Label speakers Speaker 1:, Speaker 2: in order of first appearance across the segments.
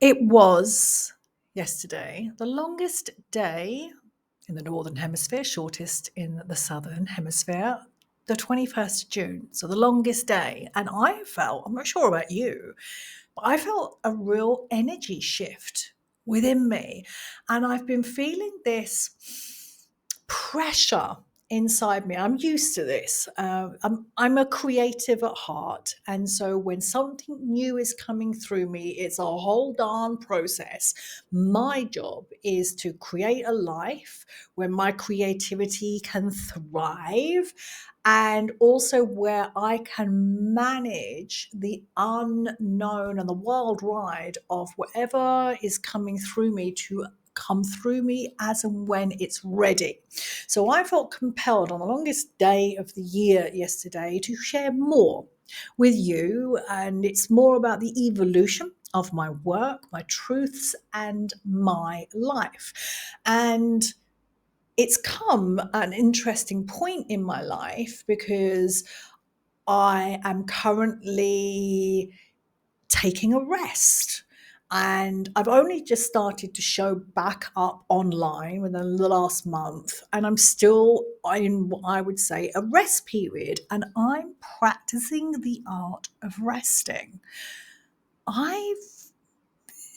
Speaker 1: It was yesterday the longest day in the Northern Hemisphere, shortest in the Southern Hemisphere, the 21st of June. So the longest day. And I felt, I'm not sure about you, but I felt a real energy shift within me. And I've been feeling this pressure inside me. I'm used to this. I'm a creative at heart. And so when something new is coming through me, it's a whole darn process. My job is to create a life where my creativity can thrive and also where I can manage the unknown and the wild ride of whatever is coming through me to come through me as and when it's ready. So I felt compelled on the longest day of the year yesterday to share more with you. And it's more about the evolution of my work, my truths, and my life. And it's come at an interesting point in my life because I am currently taking a rest. And I've only just started to show back up online within the last month. And I'm still in what I would say a rest period. And I'm practicing the art of resting.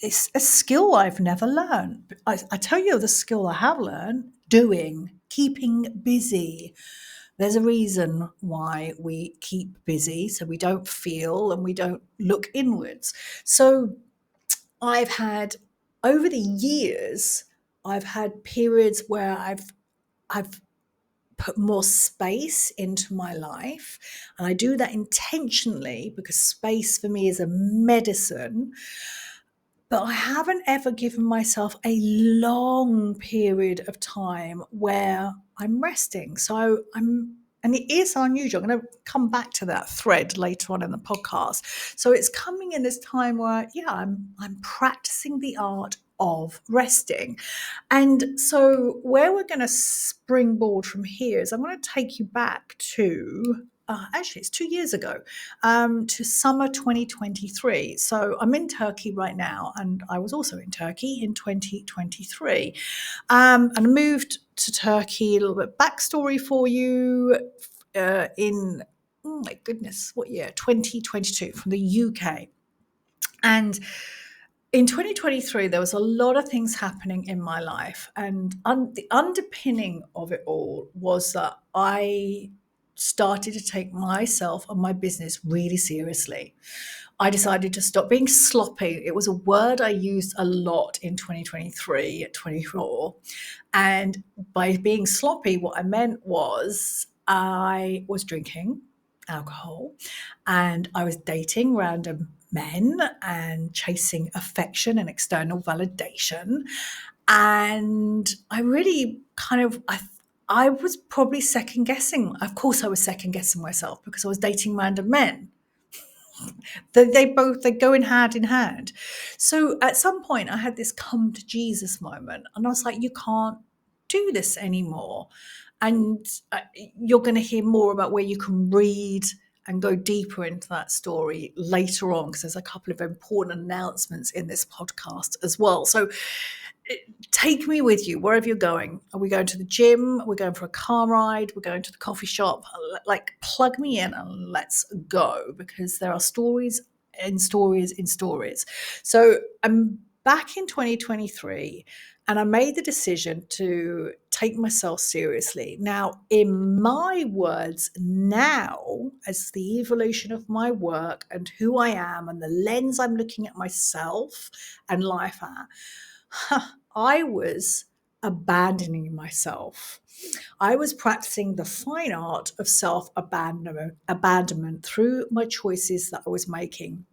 Speaker 1: It's a skill I've never learned. I tell you the skill I have learned doing, keeping busy. There's a reason why we keep busy, so we don't feel and we don't look inwards. So I've had over the years, I've had periods where I've put more space into my life, and I do that intentionally because space for me is a medicine. But I haven't ever given myself a long period of time where I'm resting. And it is unusual. I'm going to come back to that thread later on in the podcast. So it's coming in this time where, I'm practicing the art of resting. And so where we're going to springboard from here is I'm going to take you back to actually, it's 2 years ago, to summer 2023. So I'm in Turkey right now, and I was also in Turkey in 2023. And I moved to Turkey, a little bit backstory for you, in, oh my goodness, what year? 2022 from the UK. And in 2023, there was a lot of things happening in my life. And the underpinning of it all was that I started to take myself and my business really seriously. I decided to stop being sloppy. It was a word I used a lot in 2023, 24. And by being sloppy, what I meant was I was drinking alcohol and I was dating random men and chasing affection and external validation. And I really I was probably second guessing. Of course, I was second guessing myself because I was dating random men. They go in hand. So at some point, I had this come to Jesus moment, and I was like, "You can't do this anymore." And you're going to hear more about where you can read and go deeper into that story later on, because there's a couple of important announcements in this podcast as well. So take me with you wherever you're going. Are we going to the gym? We're going for a car ride? We're going to the coffee shop? Like, plug me in and let's go, because there are stories in stories in stories. So I'm back in 2023, and I made the decision to take myself seriously. Now, in my words now, as the evolution of my work and who I am and the lens I'm looking at myself and life at, I was abandoning myself. I was practicing the fine art of abandonment through my choices that I was making.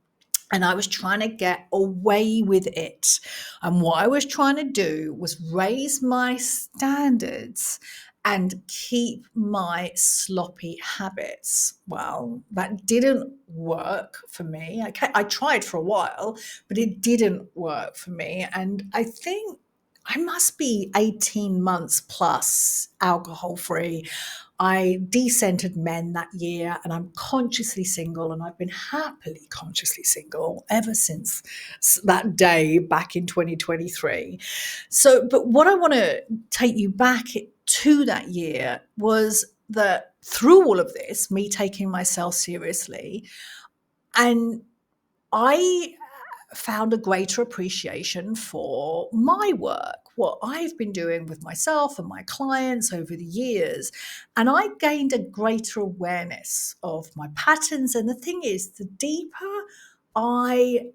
Speaker 1: And I was trying to get away with it. And what I was trying to do was raise my standards and keep my sloppy habits. Well, that didn't work for me. I tried for a while, but it didn't work for me. And I think I must be 18 months plus alcohol free. I decentered men that year, and I'm consciously single, and I've been happily consciously single ever since that day back in 2023. So, but what I want to take you back to that year was that through all of this, me taking myself seriously, and I found a greater appreciation for my work, what I've been doing with myself and my clients over the years. And I gained a greater awareness of my patterns. And the thing is, the deeper I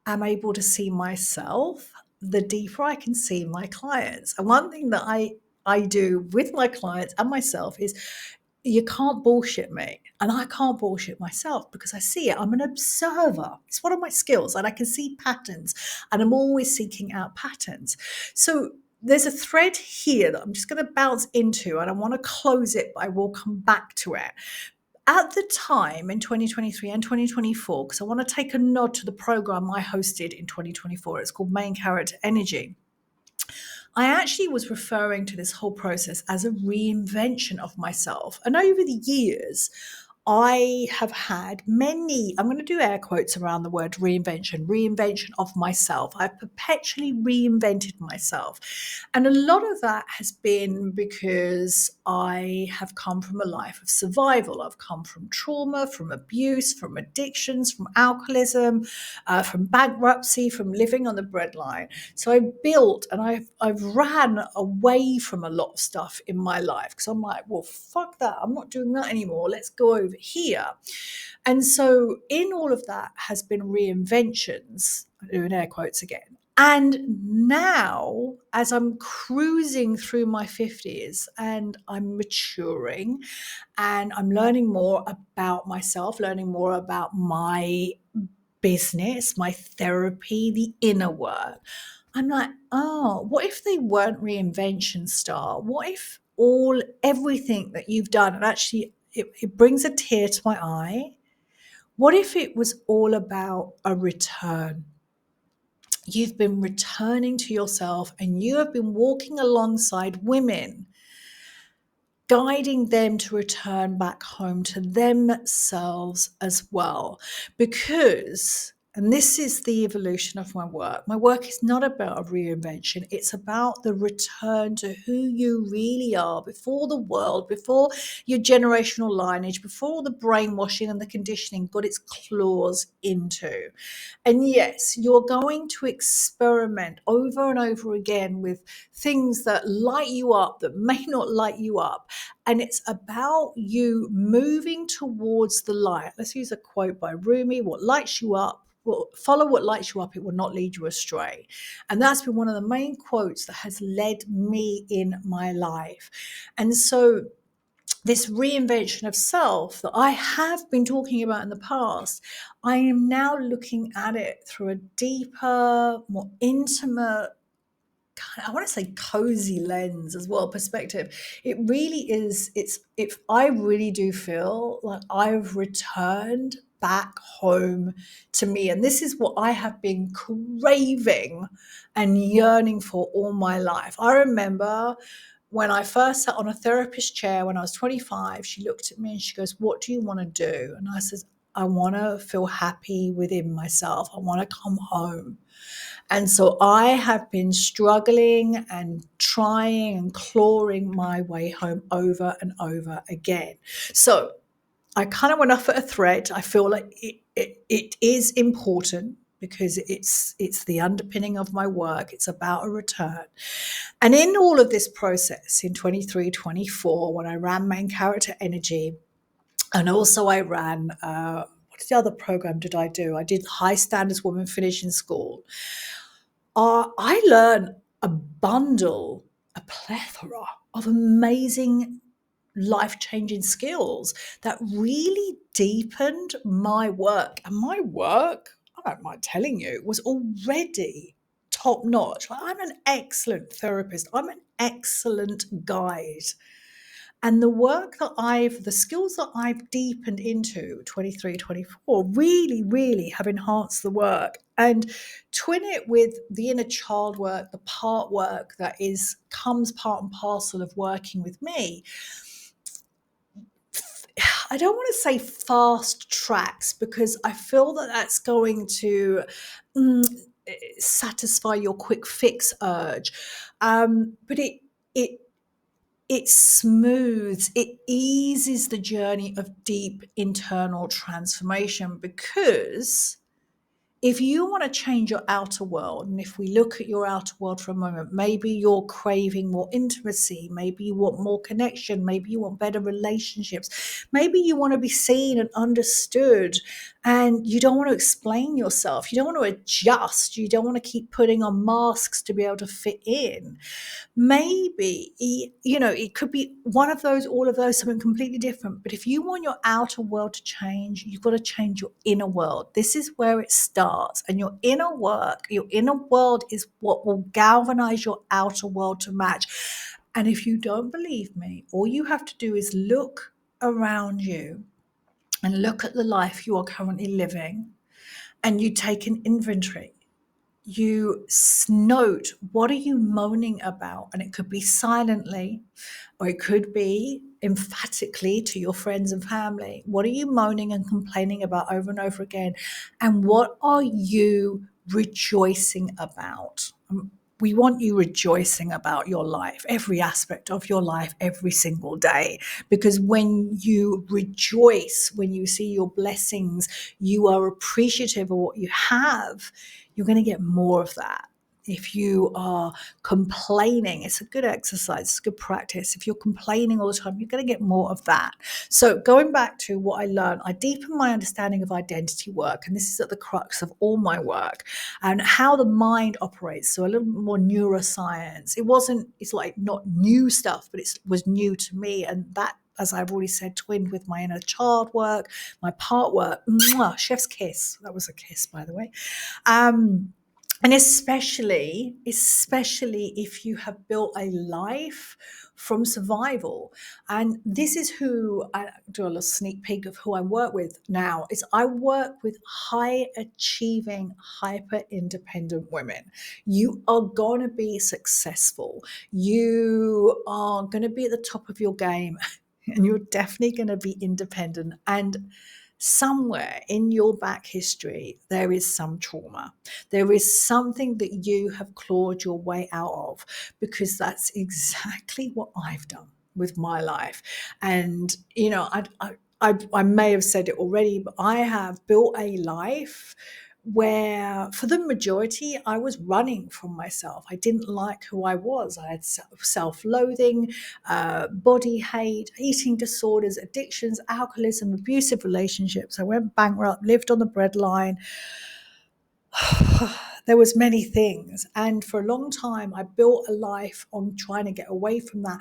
Speaker 1: am able to see myself, the deeper I can see my clients. And one thing that I do with my clients and myself is you can't bullshit me. And I can't bullshit myself because I see it. I'm an observer. It's one of my skills, and I can see patterns, and I'm always seeking out patterns. So there's a thread here that I'm just going to bounce into, and I want to close it, but I will come back to it. At the time in 2023 and 2024, because I want to take a nod to the program I hosted in 2024, it's called Main Character Energy. I actually was referring to this whole process as a reinvention of myself. And over the years, I have had many, I'm going to do air quotes around the word reinvention of myself. I've perpetually reinvented myself. And a lot of that has been because I have come from a life of survival. I've come from trauma, from abuse, from addictions, from alcoholism, from bankruptcy, from living on the breadline. So I built and I've ran away from a lot of stuff in my life because I'm like, well, fuck that. I'm not doing that anymore. Let's go over here. And so in all of that has been reinventions, doing air quotes again. And now, as I'm cruising through my 50s and I'm maturing and I'm learning more about myself, learning more about my business, my therapy, the inner work, I'm like, oh, what if they weren't reinvention, Star? What if everything that you've done, and actually it brings a tear to my eye. What if it was all about a return? You've been returning to yourself and you have been walking alongside women, guiding them to return back home to themselves as well. Because, and this is the evolution of my work is not about a reinvention. It's about the return to who you really are before the world, before your generational lineage, before all the brainwashing and the conditioning got its claws into. And yes, you're going to experiment over and over again with things that light you up, that may not light you up. And it's about you moving towards the light. Let's use a quote by Rumi: what lights you up, will follow what lights you up, it will not lead you astray. And that's been one of the main quotes that has led me in my life. And so this reinvention of self that I have been talking about in the past, I am now looking at it through a deeper, more intimate, I want to say cozy lens as well, perspective. It really is, I really do feel like I've returned back home to me. And this is what I have been craving and yearning for all my life. I remember when I first sat on a therapist chair when I was 25, she looked at me and she goes, what do you want to do? And I said, I want to feel happy within myself. I want to come home. And so I have been struggling and trying and clawing my way home over and over again. So I kind of went off at a thread. I feel like it is important because it's the underpinning of my work. It's about a return. And in all of this process in 23, 24, when I ran Main Character Energy, and also I ran, what's the other program did I do? I did High Standards Women Finishing School. I learned a plethora of amazing life-changing skills that really deepened my work. And my work, I don't mind telling you, was already top notch. Like, I'm an excellent therapist. I'm an excellent guide. And the skills that I've deepened into 23, 24 really, really have enhanced the work. And twin it with the inner child work, the part work that comes part and parcel of working with me. I don't want to say fast tracks because I feel that that's going to mm, satisfy your quick fix urge. But it it smooths, it eases the journey of deep internal transformation because if you want to change your outer world, and if we look at your outer world for a moment, maybe you're craving more intimacy, maybe you want more connection, maybe you want better relationships, maybe you want to be seen and understood, and you don't want to explain yourself, you don't want to adjust, you don't want to keep putting on masks to be able to fit in. Maybe it could be one of those, all of those, something completely different. But if you want your outer world to change, you've got to change your inner world. This is where it starts. And your inner work, your inner world is what will galvanize your outer world to match. And if you don't believe me, all you have to do is look around you and look at the life you are currently living, and you take an inventory. You note, what are you moaning about? And it could be silently, or it could be emphatically to your friends and family. What are you moaning and complaining about over and over again? And what are you rejoicing about? We want you rejoicing about your life, every aspect of your life, every single day. Because when you rejoice, when you see your blessings, you are appreciative of what you have, you're going to get more of that. If you are complaining, it's a good exercise, it's a good practice. If you're complaining all the time, you're going to get more of that. So going back to what I learned, I deepened my understanding of identity work, and this is at the crux of all my work, and how the mind operates. So a little bit more neuroscience. It's like not new stuff, but it was new to me. And that, as I've already said, twinned with my inner child work, my part work. Mwah, chef's kiss. That was a kiss, by the way. And especially if you have built a life from survival. And this is who I do a little sneak peek of who I work with now. Is I work with high achieving, hyper independent women. You are going to be successful. You are going to be at the top of your game, and you're definitely going to be independent. And somewhere in your back history, there is some trauma. There is something that you have clawed your way out of, because that's exactly what I've done with my life. And, I may have said it already, but I have built a life where for the majority I was running from myself. I didn't like who I was. I had self-loathing, body hate, eating disorders, addictions, alcoholism, abusive relationships. I went bankrupt, lived on the breadline. There was many things, and for a long time I built a life on trying to get away from that.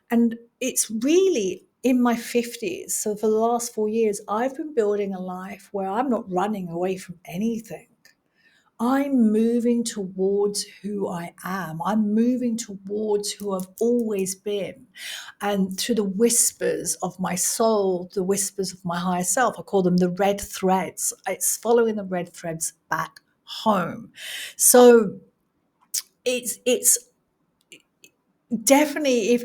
Speaker 1: And it's really in my 50s, so for the last 4 years I've been building a life where I'm not running away from anything. I'm moving towards who I am. I'm moving towards who I've always been. And through the whispers of my soul, the whispers of my higher self, I call them the red threads. It's following the red threads back home. So it's definitely,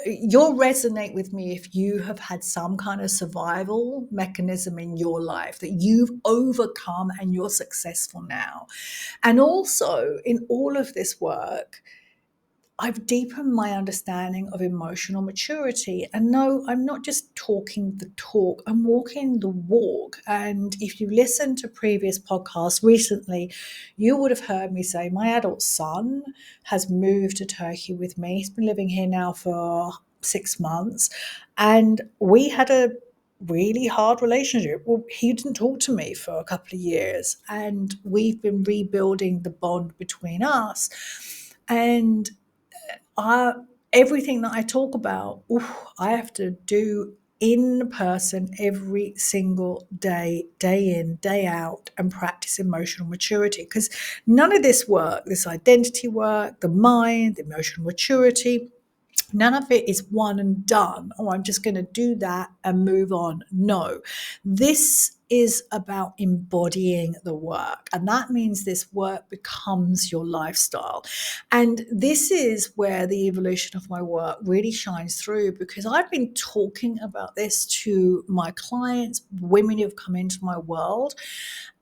Speaker 1: you'll resonate with me if you have had some kind of survival mechanism in your life that you've overcome and you're successful now. And also in all of this work, I've deepened my understanding of emotional maturity. And no, I'm not just talking the talk, I'm walking the walk. And if you listen to previous podcasts recently, you would have heard me say my adult son has moved to Turkey with me. He's been living here now for 6 months. And we had a really hard relationship. Well, he didn't talk to me for a couple of years, and we've been rebuilding the bond between us. And everything that I talk about, I have to do in person every single day, day in, day out, and practice emotional maturity. Because none of this work, this identity work, the mind, the emotional maturity, None of it is one and done. Oh, I'm just going to do that and move on. No, this is about embodying the work. And that means this work becomes your lifestyle. And this is where the evolution of my work really shines through, because I've been talking about this to my clients, women who've come into my world.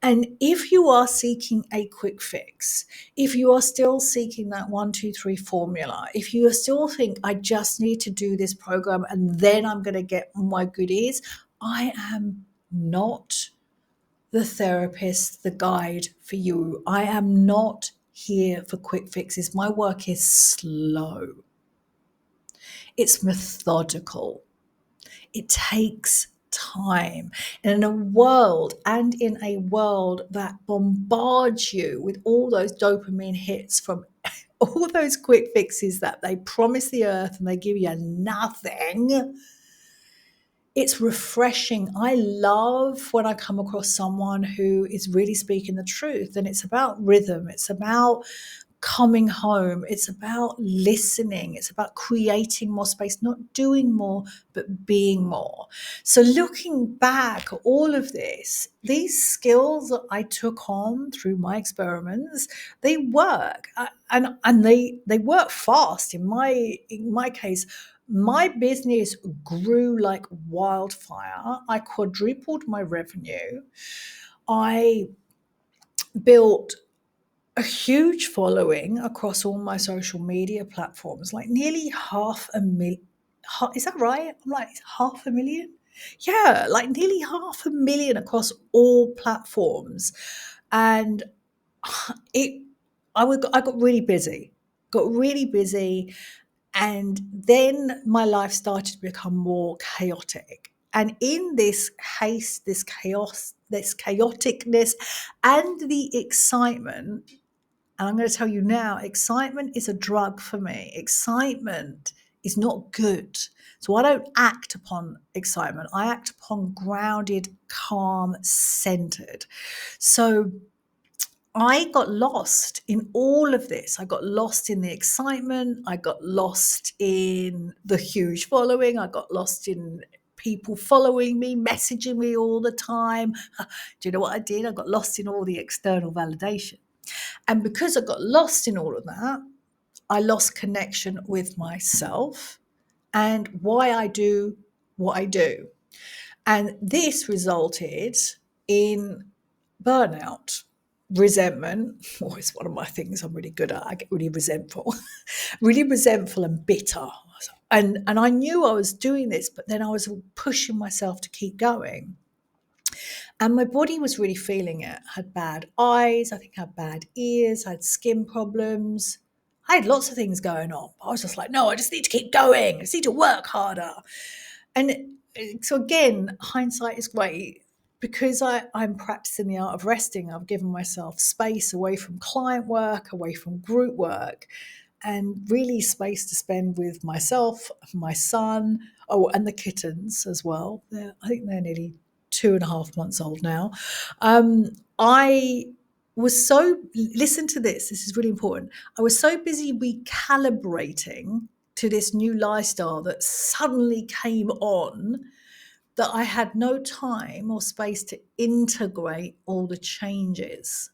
Speaker 1: And if you are seeking a quick fix, if you are still seeking that 1, 2, 3 formula, if you still think, I just need to do this program and then I'm going to get my goodies, I am not the therapist, the guide for you. I am not here for quick fixes. My work is slow, it's methodical. It takes time. And in a world that bombards you with all those dopamine hits from all those quick fixes that they promise the earth and they give you nothing, it's refreshing. I love when I come across someone who is really speaking the truth. And it's about rhythm. It's about coming home. It's about listening. It's about creating more space, not doing more, but being more. So looking back at all of this, these skills that I took on through my experiments, they work, and they work fast. In my case, my business grew like wildfire. I quadrupled my revenue. I built a huge following across all my social media platforms, like nearly half a million. Is that right? I'm like, 500,000? Yeah, like nearly 500,000 across all platforms. And it, I got really busy. And then my life started to become more chaotic. And in this haste, this chaos, this chaoticness, and the excitement, and I'm going to tell you now, excitement is a drug for me. Excitement is not good. So I don't act upon excitement. I act upon grounded, calm, centered. So I got lost in all of this. I got lost in the excitement. I got lost in the huge following. I got lost in people following me, messaging me all the time. Do you know what I did? I got lost in all the external validation. And because I got lost in all of that, I lost connection with myself and why I do what I do. And this resulted in burnout, resentment. Always one of my things I'm really good at. I get really resentful, really resentful and bitter. And I knew I was doing this, but then I was pushing myself to keep going. And my body was really feeling it. I had bad eyes, I think I had bad ears, I had skin problems. I had lots of things going on. I was just like, no, I just need to keep going. I just need to work harder. And so again, hindsight is great because I'm practicing the art of resting. I've given myself space away from client work, away from group work, and really space to spend with myself, my son, and the kittens as well. I think they're nearly 2.5 months old now. I was so, listen to this is really important. I was so busy recalibrating to this new lifestyle that suddenly came on that I had no time or space to integrate all the changes.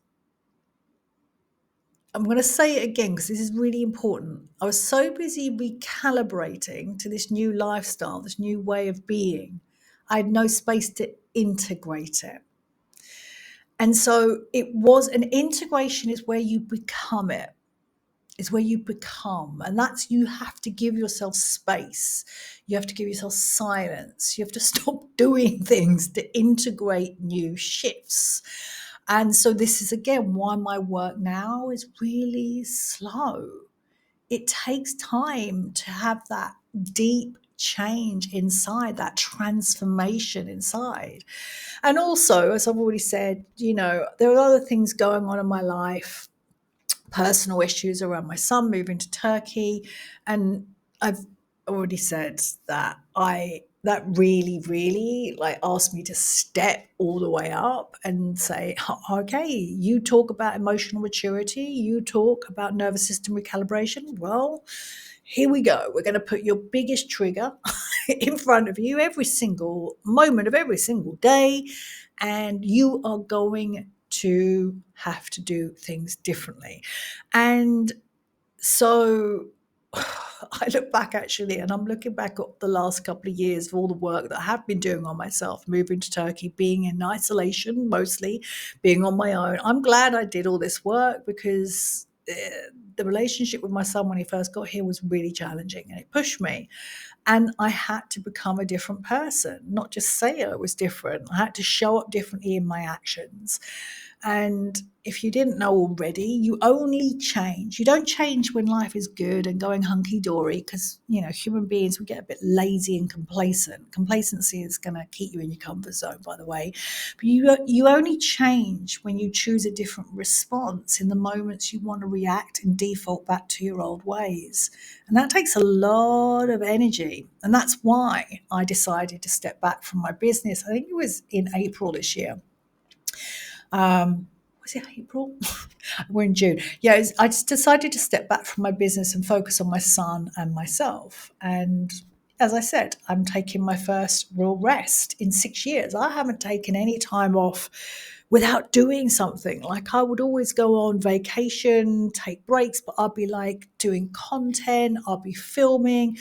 Speaker 1: I'm going to say it again because this is really important. I was so busy recalibrating to this new lifestyle, this new way of being. I had no space to integrate it. And so it was an integration is where you become it. It's where you become. And that's, you have to give yourself space. You have to give yourself silence. You have to stop doing things to integrate new shifts. And so this is again why my work now is really slow. It takes time to have that deep change inside, that transformation inside. And also, as I've already said, there are other things going on in my life, personal issues around my son moving to Turkey. And I've already said that that really, really like asked me to step all the way up and say, okay, you talk about emotional maturity, you talk about nervous system recalibration. Well, here we go. We're going to put your biggest trigger in front of you every single moment of every single day, and you are going to have to do things differently. And so I look back actually, and I'm looking back at the last couple of years of all the work that I have been doing on myself, moving to Turkey, being in isolation mostly, being on my own. I'm glad I did all this work because the relationship with my son when he first got here was really challenging and it pushed me. And I had to become a different person, not just say I was different. I had to show up differently in my actions. And if you didn't know already, you only change. You don't change when life is good and going hunky dory because, human beings, we get a bit lazy and complacent. Complacency is going to keep you in your comfort zone, by the way. But you only change when you choose a different response in the moments you want to react and default back to your old ways. And that takes a lot of energy. And that's why I decided to step back from my business. I think it was in April this year. Was it April? We're in June. Yeah, I just decided to step back from my business and focus on my son and myself. And as I said, I'm taking my first real rest in 6 years. I haven't taken any time off without doing something. Like I would always go on vacation, take breaks, but I'll be like doing content, I'll be filming.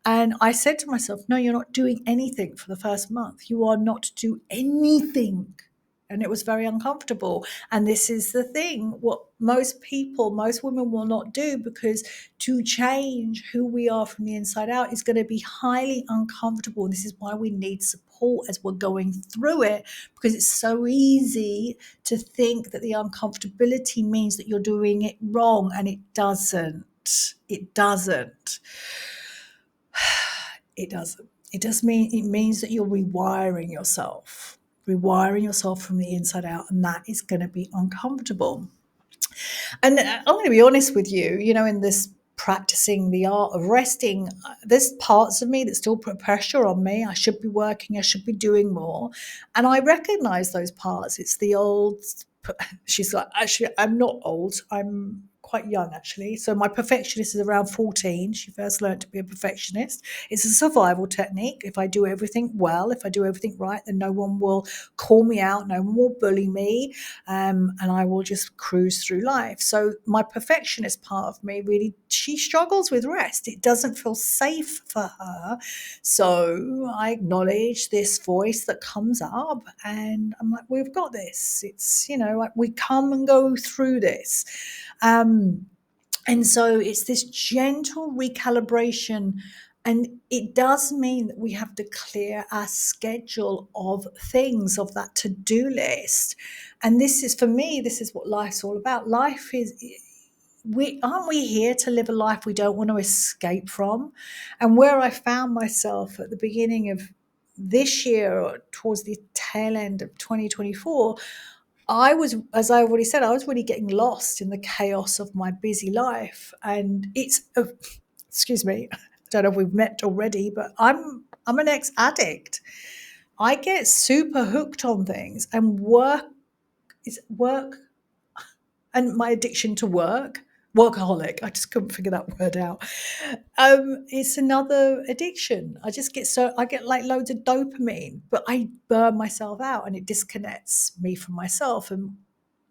Speaker 1: And I said to myself, no, you're not doing anything for the first month. You are not to do anything. And it was very uncomfortable. And this is the thing, what most people, most women will not do, because to change who we are from the inside out is going to be highly uncomfortable. And this is why we need support as we're going through it, because it's so easy to think that the uncomfortability means that you're doing it wrong. And it doesn't. It doesn't. It doesn't. It means that you're rewiring yourself from the inside out, and that is going to be uncomfortable. And I'm going to be honest with you, in this practicing the art of resting, there's parts of me that still put pressure on me. I should be working, I should be doing more. And I recognize those parts. It's the old, she's like, actually, I'm not old. I'm quite young, actually. So my perfectionist is around 14. She first learned to be a perfectionist. It's a survival technique. If I do everything well, if I do everything right, then no one will call me out, no one will bully me, and I will just cruise through life. So my perfectionist part of me really, she struggles with rest. It doesn't feel safe for her. So I acknowledge this voice that comes up and I'm like, we've got this. It's, like we come and go through this. And so it's this gentle recalibration. And it does mean that we have to clear our schedule of things, of that to-do list. And this is, for me, this is what life's all about. Life is, aren't we here to live a life we don't want to escape from? And where I found myself at the beginning of this year, or towards the tail end of 2024, I was, as I already said, I was really getting lost in the chaos of my busy life. And excuse me, I don't know if we've met already, but I'm an ex-addict. I get super hooked on things, and work and my addiction to workaholic. I just couldn't figure that word out. It's another addiction. I get like loads of dopamine, but I burn myself out and it disconnects me from myself. And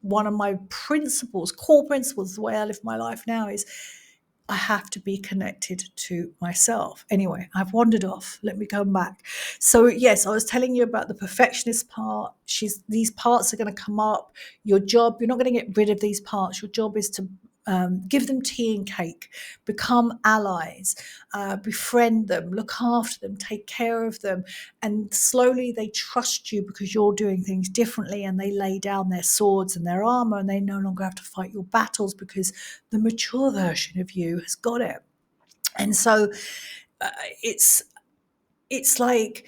Speaker 1: one of my core principles, the way I live my life now, is I have to be connected to myself. Anyway, I've wandered off. Let me come back. So yes, I was telling you about the perfectionist part. These parts are going to come up. Your job, you're not going to get rid of these parts. Your job is to give them tea and cake, become allies, befriend them, look after them, take care of them. And slowly they trust you because you're doing things differently, and they lay down their swords and their armor, and they no longer have to fight your battles because the mature version of you has got it. And so uh, it's like,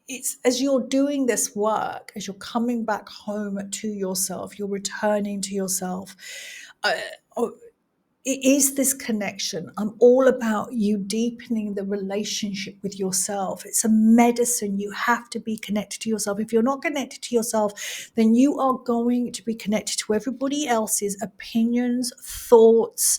Speaker 1: it's as you're doing this work, as you're coming back home to yourself, you're returning to yourself. Uh, it is this connection. I'm all about you deepening the relationship with yourself. It's a medicine. You have to be connected to yourself. If you're not connected to yourself, then you are going to be connected to everybody else's opinions, thoughts,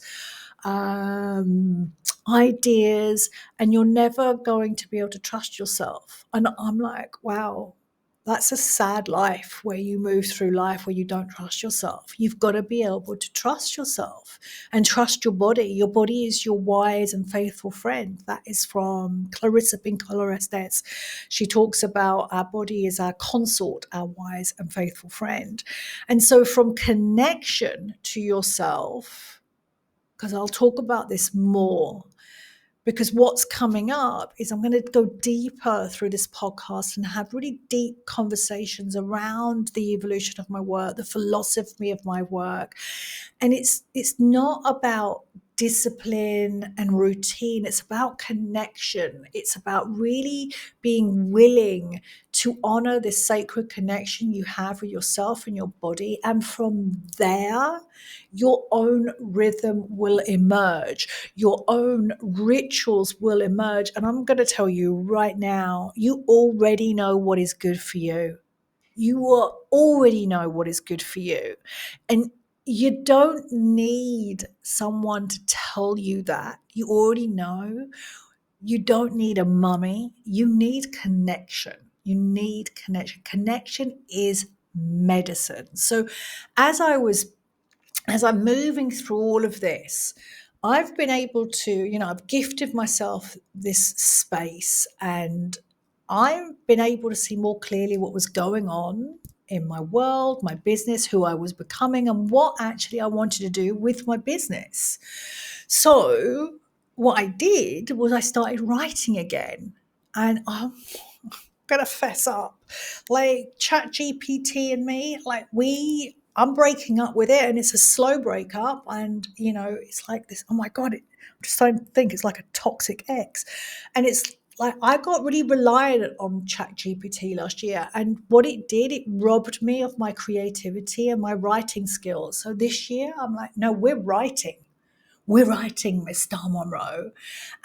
Speaker 1: ideas, and you're never going to be able to trust yourself. And I'm like, wow, that's a sad life where you move through life where you don't trust yourself. You've got to be able to trust yourself and trust your body. Your body is your wise and faithful friend. That is from Clarissa Pinkola Estes. She talks about our body is our consort, our wise and faithful friend. And so from connection to yourself, because I'll talk about this more, because what's coming up is I'm going to go deeper through this podcast and have really deep conversations around the evolution of my work, the philosophy of my work. And it's not about discipline and routine. It's about connection. It's about really being willing to honor this sacred connection you have with yourself and your body. And from there, your own rhythm will emerge. Your own rituals will emerge. And I'm going to tell you right now, you already know what is good for you. You already know what is good for you. And you don't need someone to tell you that. You already know. You don't need a mummy. You need connection. You need connection. Connection is medicine. So as I'm moving through all of this, I've been able to, I've gifted myself this space, and I've been able to see more clearly what was going on in my world, my business, who I was becoming, and what actually I wanted to do with my business. So what I did was I started writing again. And I'm gonna fess up. Like Chat GPT and me, I'm breaking up with it, and it's a slow breakup. And it's like this, oh my God, I'm just starting to think it's like a toxic ex. And it's like I got really reliant on Chat GPT last year, and what it did, it robbed me of my creativity and my writing skills. So this year I'm like, no, we're writing Miss Star Monroe.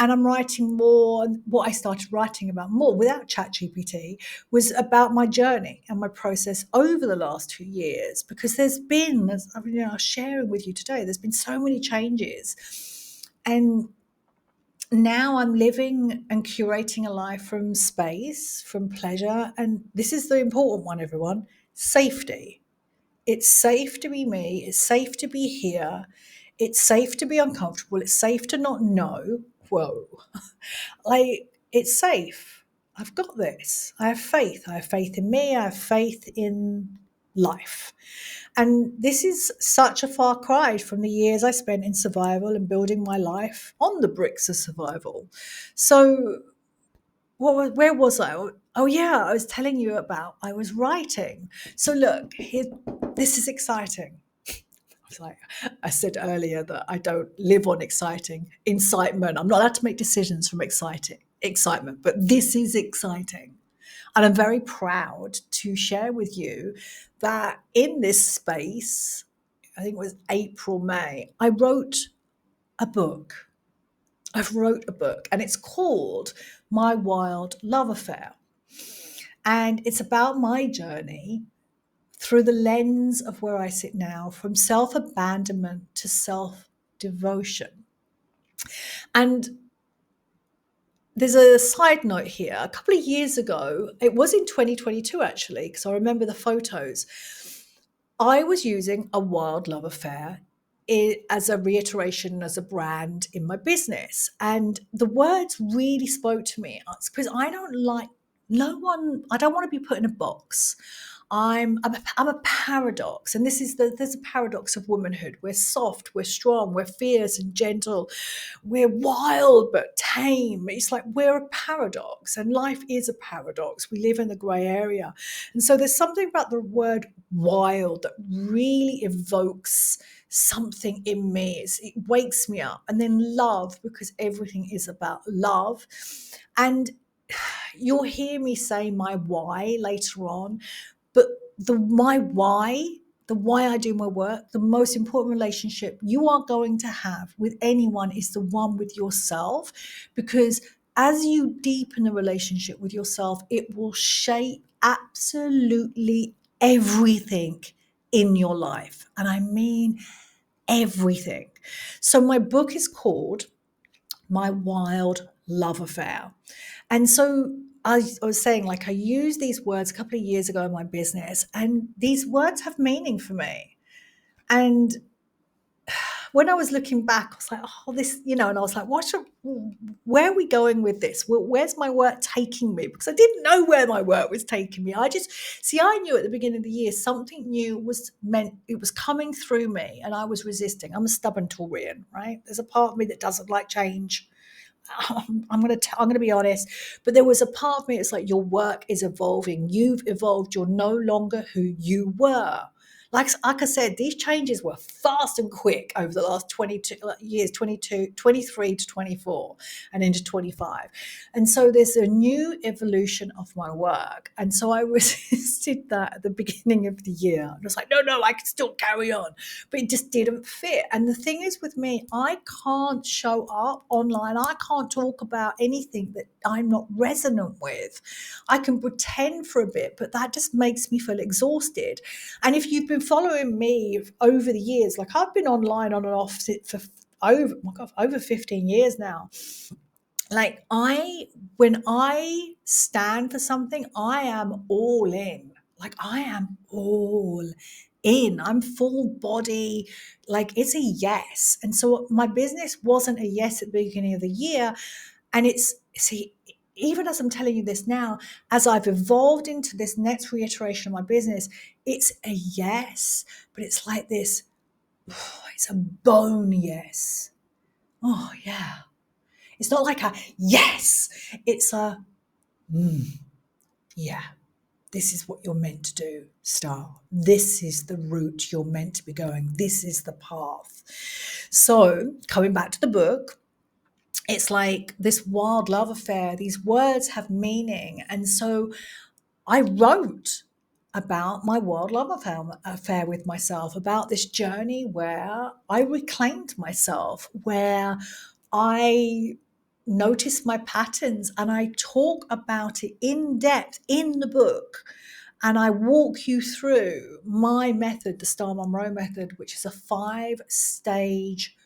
Speaker 1: And I'm writing more. And what I started writing about more without ChatGPT was about my journey and my process over the last 2 years, because there's been, as I was sharing with you today, there's been so many changes. And now I'm living and curating a life from space, from pleasure. And this is the important one, everyone: safety. It's safe to be me. It's safe to be here. It's safe to be uncomfortable. It's safe to not know. Whoa. It's safe. I've got this. I have faith. I have faith in me. I have faith in life. And this is such a far cry from the years I spent in survival and building my life on the bricks of survival. So where was I? Oh yeah, I was telling you about, I was writing. So look, this is exciting. I said earlier that I don't live on incitement. I'm not allowed to make decisions from excitement, but this is exciting. And I'm very proud to share with you that in this space, I think it was April, May, I wrote a book. I've wrote a book, and it's called My Wild Love Affair. And it's about my journey through the lens of where I sit now, from self-abandonment to self-devotion. And there's a side note here. A couple of years ago, it was in 2022 actually, because I remember the photos, I was using a wild love affair as a reiteration, as a brand in my business. And the words really spoke to me, because I don't want to be put in a box. I'm a paradox, and there's a paradox of womanhood. We're soft, we're strong, we're fierce and gentle, we're wild but tame. It's like we're a paradox, and life is a paradox. We live in the grey area, and so there's something about the word wild that really evokes something in me. It wakes me up. And then love, because everything is about love. And you'll hear me say my why later on. But my why, the why I do my work, the most important relationship you are going to have with anyone is the one with yourself, because as you deepen the relationship with yourself, it will shape absolutely everything in your life. And I mean everything. So my book is called My Wild Love Affair. And so I was saying, like, I used these words a couple of years ago in my business, and these words have meaning for me. And when I was looking back, I was like, oh, this, and I was like, where are we going with this? Where's my work taking me? Because I didn't know where my work was taking me. I knew at the beginning of the year something new was meant, it was coming through me, and I was resisting. I'm a stubborn Taurian, right? There's a part of me that doesn't like change. I'm gonna be honest, but there was a part of me. It's like, your work is evolving. You've evolved. You're no longer who you were. Like I said, these changes were fast and quick over the last 22 years, 23 to 24 and into 25. And so there's a new evolution of my work. And so I resisted that at the beginning of the year. I was like, no, I can still carry on. But it just didn't fit. And the thing is with me, I can't show up online. I can't talk about anything that I'm not resonant with. I can pretend for a bit, but that just makes me feel exhausted. And if you've been following me over the years, like, I've been online on and off for over 15 years now. Like, when I stand for something, I am all in. Like, I am all in. I'm full body. Like, it's a yes. And so my business wasn't a yes at the beginning of the year. And even as I'm telling you this now, as I've evolved into this next reiteration of my business, it's a yes, but it's like this, it's a bone yes. Oh, yeah. It's not like a yes. It's a, yeah, this is what you're meant to do, Star. This is the route you're meant to be going. This is the path. So coming back to the book, it's like this wild love affair. These words have meaning. And so I wrote about my wild love affair with myself, about this journey where I reclaimed myself, where I noticed my patterns, and I talk about it in depth in the book. And I walk you through my method, the Star Monroe method, which is a 5-stage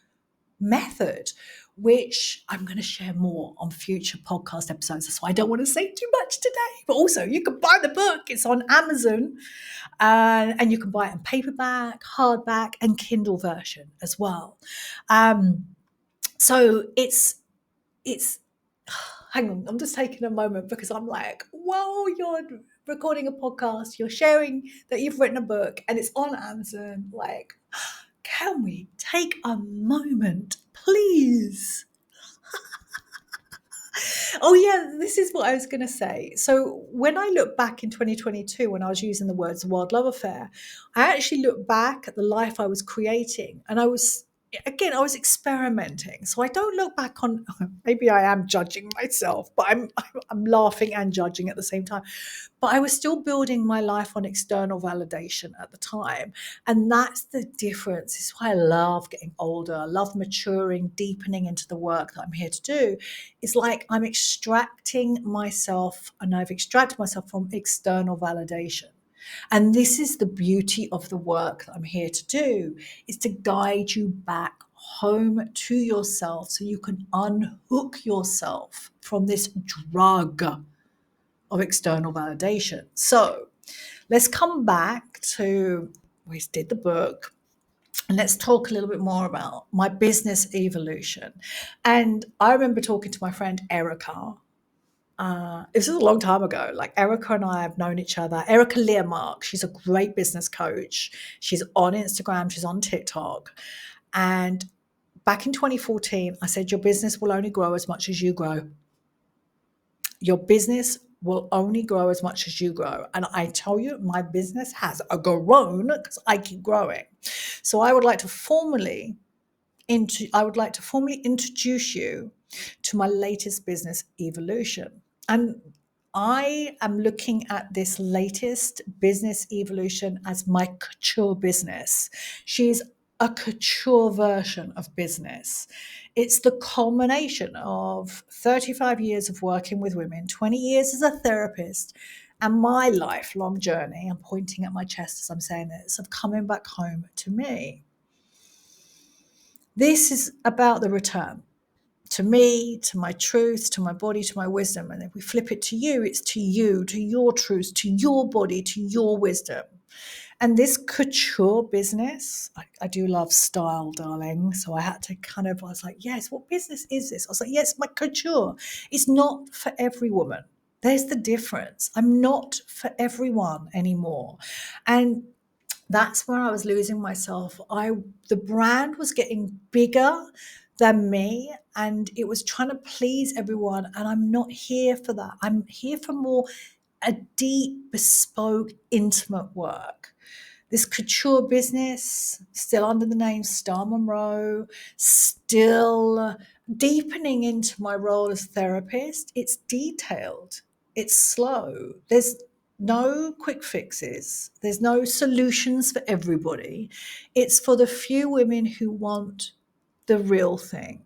Speaker 1: method, which I'm going to share more on future podcast episodes. So I don't want to say too much today, but also you can buy the book. It's on Amazon, and you can buy it in paperback, hardback, and Kindle version as well. So it's hang on, I'm just taking a moment, because I'm like, whoa, you're recording a podcast, you're sharing that you've written a book, and it's on Amazon. Like, can we take a moment, please? Oh, yeah, this is what I was going to say. So when I look back in 2022, when I was using the words wild love affair, I actually look back at the life I was creating, and I was experimenting. So I don't look back on, maybe I am judging myself, but I'm laughing and judging at the same time. But I was still building my life on external validation at the time. And that's the difference. It's why I love getting older. I love maturing, deepening into the work that I'm here to do. It's like I'm extracting myself, and I've extracted myself from external validation. And this is the beauty of the work that I'm here to do, is to guide you back home to yourself so you can unhook yourself from this drug of external validation. So let's come back to, we did the book, and let's talk a little bit more about my business evolution. And I remember talking to my friend Erica. This was a long time ago. Like, Erica and I have known each other. Erica Learmark, she's a great business coach. She's on Instagram, she's on TikTok. And back in 2014, I said, your business will only grow as much as you grow. Your business will only grow as much as you grow. And I tell you, my business has grown because I keep growing. So I would like to formally introduce you to my latest business evolution. And I am looking at this latest business evolution as my couture business. She's a couture version of business. It's the culmination of 35 years of working with women, 20 years as a therapist, and my lifelong journey. I'm pointing at my chest as I'm saying this, of coming back home to me. This is about the return to me, to my truth, to my body, to my wisdom. And if we flip it to you, to your truth, to your body, to your wisdom. And this couture business, I do love style, darling. So I was like, yes, what business is this? I was like, yes, my couture. It's not for every woman. There's the difference. I'm not for everyone anymore. And that's where I was losing myself. The brand was getting bigger than me and it was trying to please everyone. And I'm not here for that. I'm here for more a deep, bespoke, intimate work. This couture business, still under the name Star Monroe, still deepening into my role as therapist. It's detailed, it's slow. There's no quick fixes, there's no solutions for everybody. It's for the few women who want the real thing,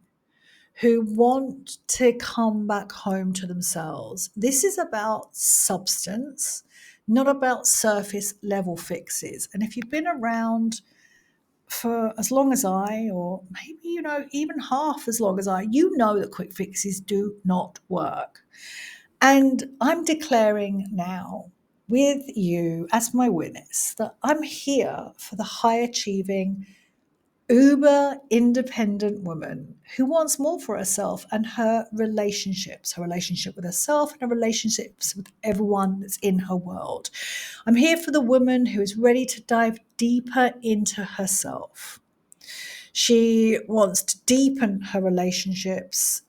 Speaker 1: who want to come back home to themselves. This is about substance, not about surface level fixes. And if you've been around for as long as I, or maybe, even half as long as I, you know that quick fixes do not work. And I'm declaring now with you as my witness that I'm here for the high achieving, uber independent woman who wants more for herself and her relationship with herself and her relationships with everyone that's in her world. I'm here for the woman who is ready to dive deeper into herself. She wants to deepen her relationships,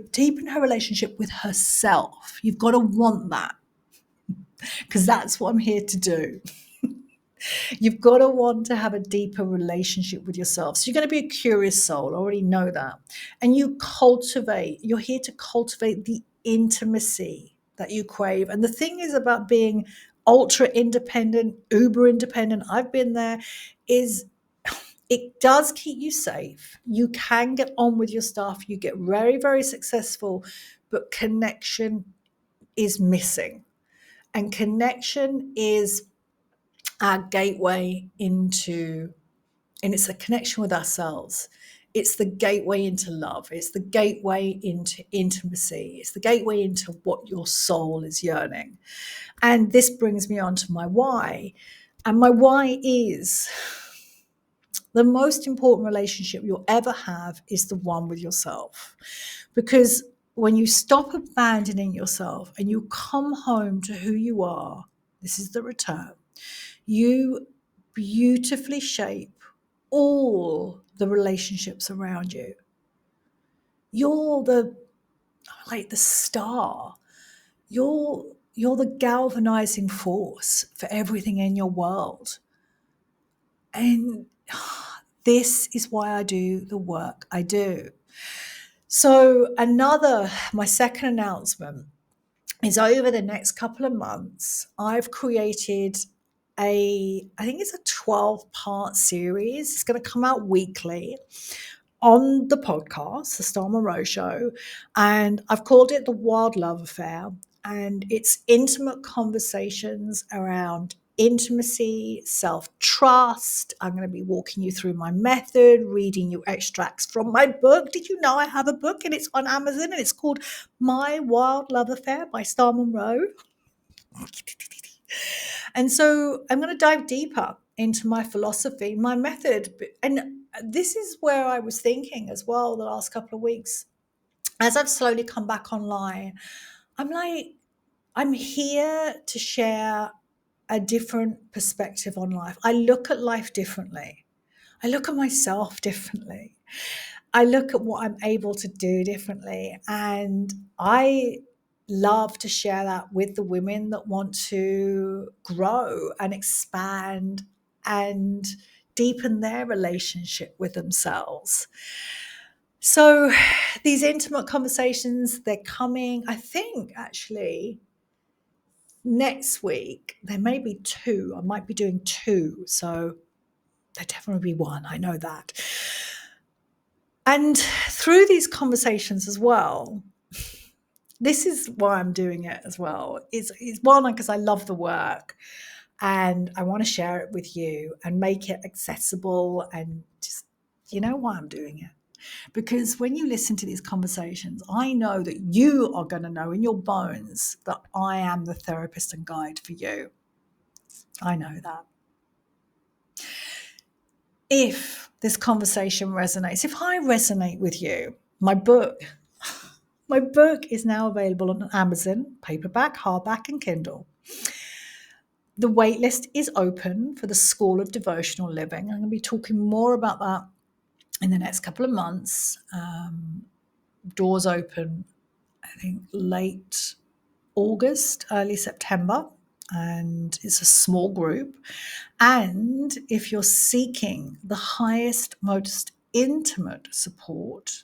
Speaker 1: deepen her relationship with herself. You've got to want that, because that's what I'm here to do. You've got to want to have a deeper relationship with yourself. So you're going to be a curious soul. I already know that. And you're here to cultivate the intimacy that you crave. And the thing is about being ultra independent, uber independent, I've been there, is it does keep you safe. You can get on with your stuff. You get very, very successful, but connection is missing. And connection is our gateway into, and it's a connection with ourselves. It's the gateway into love. It's the gateway into intimacy. It's the gateway into what your soul is yearning. And this brings me on to my why. And my why is the most important relationship you'll ever have is the one with yourself. Because when you stop abandoning yourself and you come home to who you are, this is the return. You beautifully shape all the relationships around you. You're the star. You're the galvanizing force for everything in your world. And this is why I do the work I do. So my second announcement is over the next couple of months, I've created I think it's a 12-part series. It's going to come out weekly on the podcast, the Star Monroe Show. And I've called it The Wild Love Affair. And it's intimate conversations around intimacy, self-trust. I'm going to be walking you through my method, reading you extracts from my book. Did you know I have a book and it's on Amazon and it's called My Wild Love Affair by Star Monroe? And so I'm going to dive deeper into my philosophy, my method. And this is where I was thinking as well the last couple of weeks. As I've slowly come back online, I'm here to share a different perspective on life. I look at life differently. I look at myself differently. I look at what I'm able to do differently. And I love to share that with the women that want to grow and expand and deepen their relationship with themselves. So these intimate conversations, they're coming, I think, actually, Next week, there may be two. I might be doing two. So there definitely be one. I know that. And through these conversations as well, this is why I'm doing it as well. It's one, because I love the work and I want to share it with you and make it accessible, and just, why I'm doing it. Because when you listen to these conversations, I know that you are going to know in your bones that I am the therapist and guide for you. I know that. If this conversation resonates, if I resonate with you, my book is now available on Amazon, paperback, hardback, and Kindle. The waitlist is open for the School of Devotional Living. I'm going to be talking more about that in the next couple of months. Doors open, I think, late August, early September, and it's a small group. And if you're seeking the highest, most intimate support,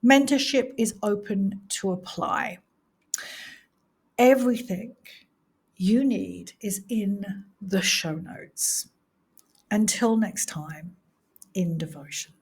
Speaker 1: mentorship is open to apply. Everything you need is in the show notes. Until next time, in devotion.